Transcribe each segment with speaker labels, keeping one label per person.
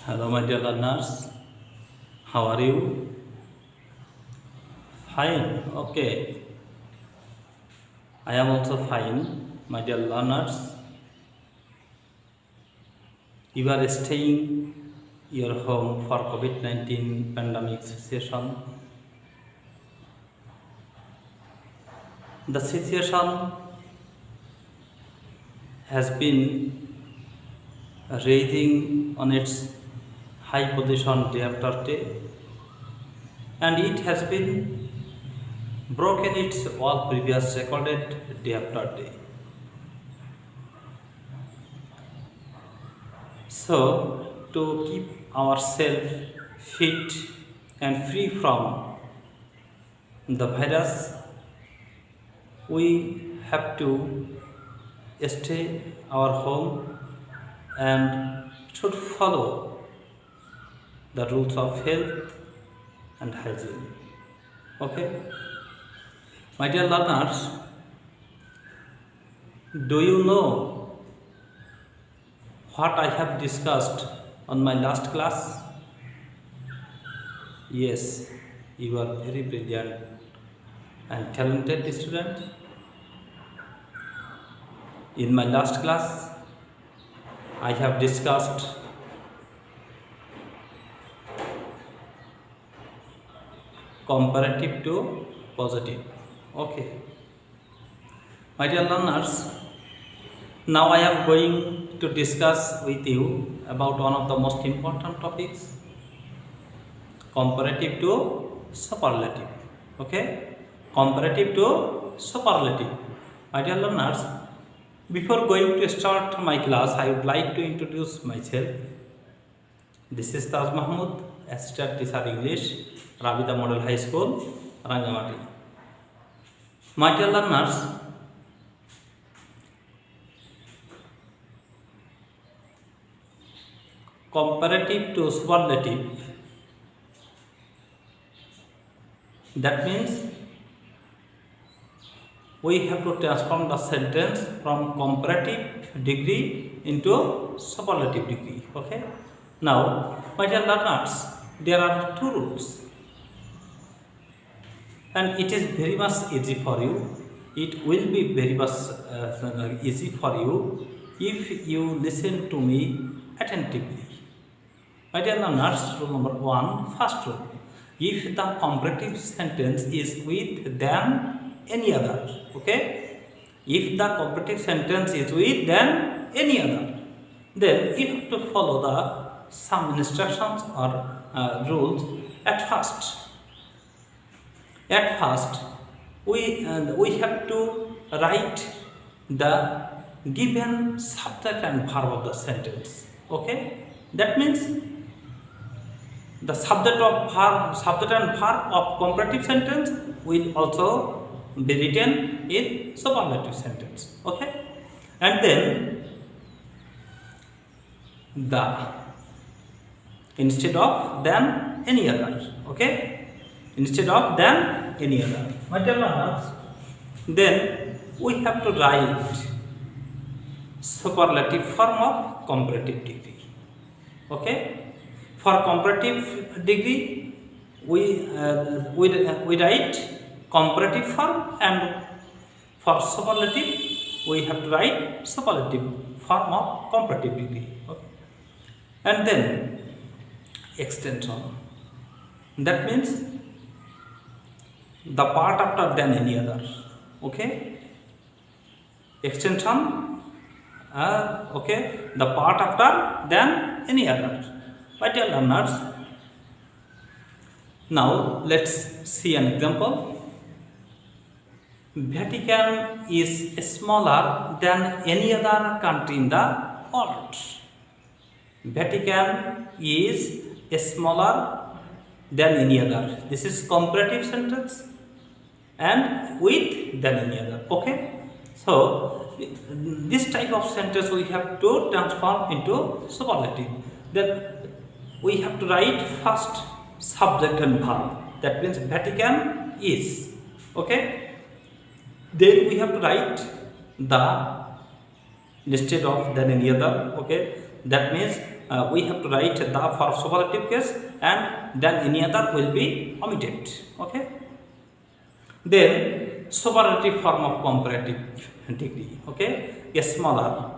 Speaker 1: Hello, my dear learners. How are you? Fine. Okay. I am also fine, my dear learners. You are staying your home for COVID-19 pandemic situation. The situation has been raising on its high position day after day, and it has been broken its all previous recorded day after day. So, to keep ourselves fit and free from the virus, we have to stay our home and should follow the rules of health and hygiene. Okay, my dear learners, do you know what I have discussed on my last class? Yes, you are very brilliant and talented student. In my last class, I have discussed comparative to positive. Okay, my dear learners, now I am going to discuss with you about one of the most important topics, comparative to superlative. Okay, comparative to superlative. My dear learners, before going to start my class, I would like to introduce myself. This is MAHMUD, Assistant Teacher English, Rabita Model High School, Rangamati. My dear learners, comparative to superlative, that means we have to transform the sentence from comparative degree into superlative degree. Okay, now my dear learners, there are two rules, and it is very much easy for you. It will be very much easy for you if you listen to me attentively. My dear learners, rule number one, first rule: if the comparative sentence is with than any other, okay? If the comparative sentence is with than any other, then you have to follow the some instructions or rules at first. At first, we have to write the given subject and verb of the sentence. Okay, that means the subject and verb of comparative sentence will also be written in superlative sentence. Okay, and then the instead of than any other. Okay, instead of than any other. My dear learners, then we have to write superlative form of comparative degree. Okay, for comparative degree, we write comparative form, and for superlative, we have to write superlative form of comparative degree. Okay, and then extension. That means the part after than any other. Okay, extension. Okay, the part after than any other. My dear learners, now let's see an example. Vatican is smaller than any other country in the world. Vatican is smaller than any other. This is comparative sentence and with than any other. Okay, so this type of sentence we have to transform into superlative. Then we have to write first subject and verb. That means Vatican is. Okay, then we have to write the instead of than any other. Okay, that means we have to write the for superlative case, and then any other will be omitted. Okay, then superlative form of comparative degree. Okay, a smaller.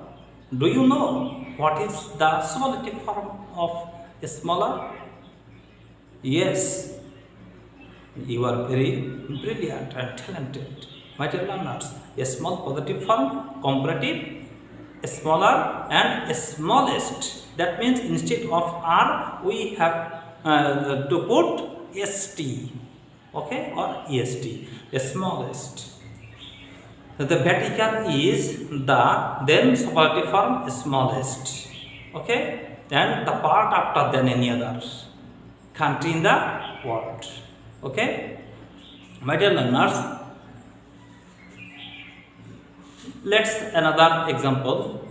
Speaker 1: Do you know what is the superlative form of a smaller? Yes, you are very brilliant and talented, my dear learners. A small positive form, comparative, a smaller, and a smallest. That means instead of R, we have to put ST, okay, or EST, the smallest. The Vatican is the then superlative form smallest, okay, and the part after than any other country in the world. Okay, my dear learners, let's another example.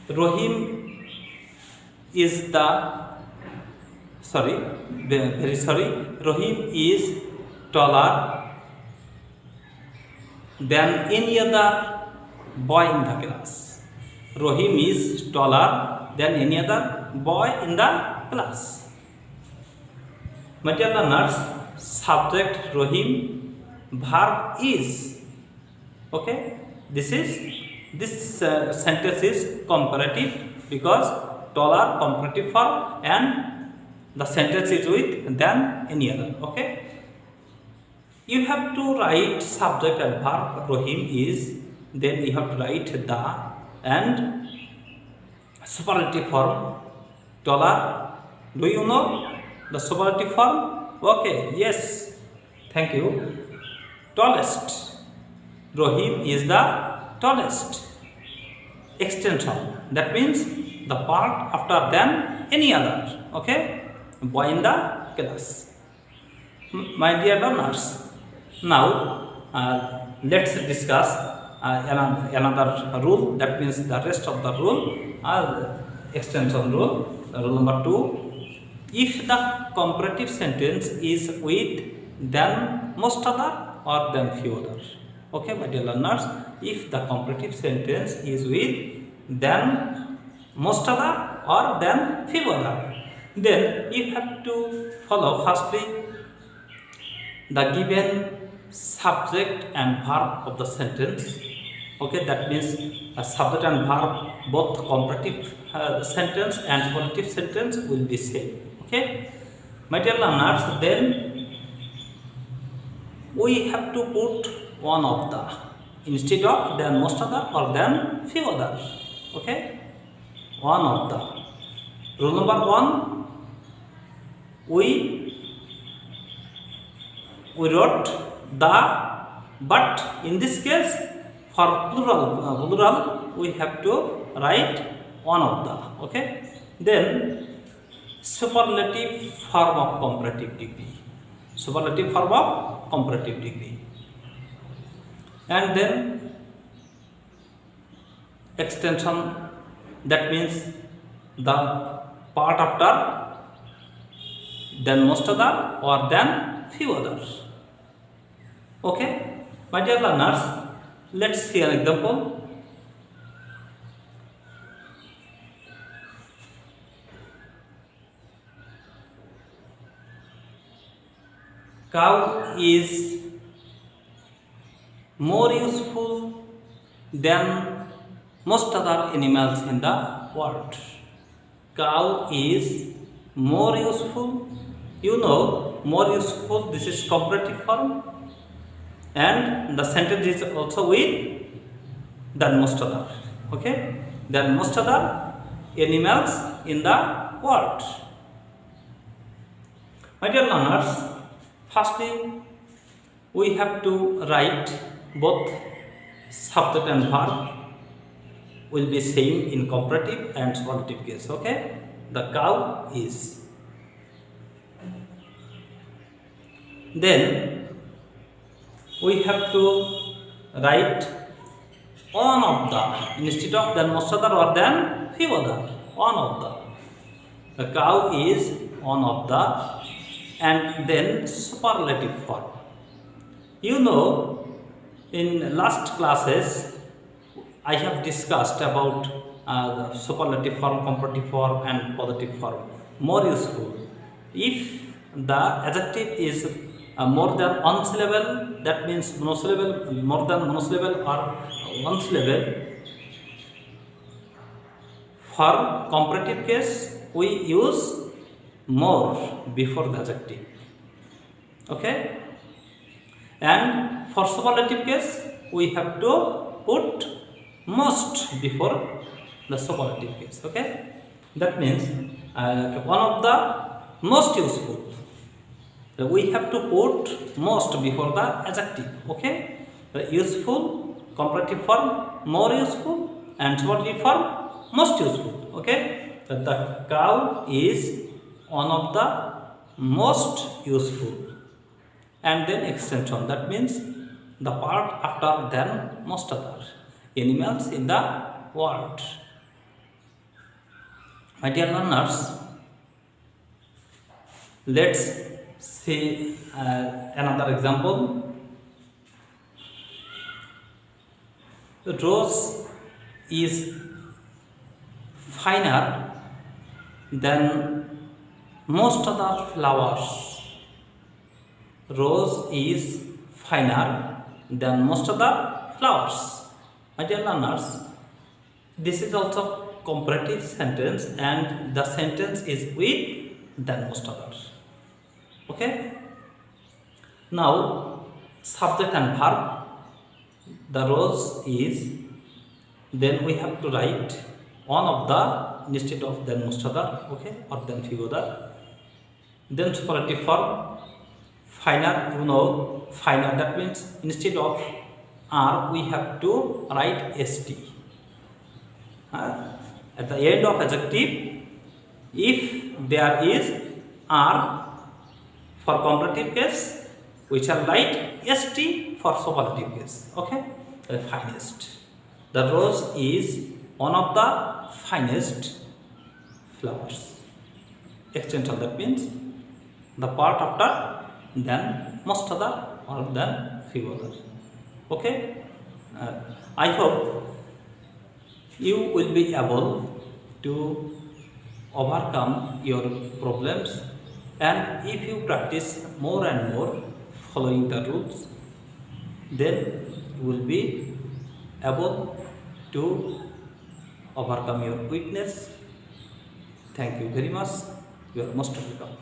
Speaker 1: Rohim is the Rohim is taller than any other boy in the class. Rohim is taller than any other boy in the class. My dear learners, subject Rohim, verb is. Okay, this sentence is comparative because taller comparative form, and the sentence is with than any other. Okay, you have to write subject and verb. Rohim is, then you have to write the and superlative form taller. Do you know the superlative form? Okay, yes, thank you. Tallest. Rohim is the tallest. Extension. That means the part after than any other. Okay, boy in the class. My dear learners, now let's discuss another rule. That means the rest of the rule, extension rule. Rule number 2. If the comparative sentence is with then most other or then few other. Okay, my dear learners, if the comparative sentence is with then most other or then few other, then you have to follow firstly the given subject and verb of the sentence. Okay, that means a subject and verb, both comparative sentence and superlative sentence will be same. Okay, my dear learners, then we have to put one of the instead of then most other or then few other. Okay, one of the. Rule number 1, we wrote the, but in this case for plural we have to write one of the. Okay, then superlative form of comparative degree. Superlative form of comparative degree. And then extension, that means the part after then most other or then few others. Okay, my dear learners, let's see an example. Cow is more useful than most other animals in the world. Cow is more useful. You know, more useful, this is comparative form, and the sentence is also with than most other. Okay, than most other animals in the world. My dear learners, firstly we have to write both subject and verb will be same in comparative and superlative case. Okay, the cow is. Then we have to write one of the instead of then most other or then few other. One of the cow is one of the, and then superlative form. You know, in last classes, I have discussed about the superlative form, comparative form, and positive form. More useful. If the adjective is more than one syllable, that means monosyllable, more than monosyllable or one syllable. For comparative case, we use more before the adjective. Okay? And for superlative case, we have to put most before the superlative case. Okay? That means one of the most useful. We have to put most before the adjective. Okay? The useful, comparative form, more useful, and superlative form, most useful. Okay? The cow is one of the most useful. And then extension, that means the part after than most other animals in the world. My dear learners, let's see another example. Rose is finer than most other flowers. Rose is finer than most other flowers. My dear learners, this is also comparative sentence and the sentence is with than most others. Okay? Now, subject and verb. The rose is, then we have to write one of the instead of than most other, okay, or than few other. Then superlative form, finer, you know, finer, that means instead of R we have to write ST. At the end of adjective, if there is R for comparative case, we shall write ST for superlative case. Okay, the finest. The rose is one of the finest flowers. Extension, that means the part after than most other or than few others. Okay, I hope you will be able to overcome your problems, and if you practice more and more following the rules, then you will be able to overcome your weakness. Thank you very much. You are most welcome.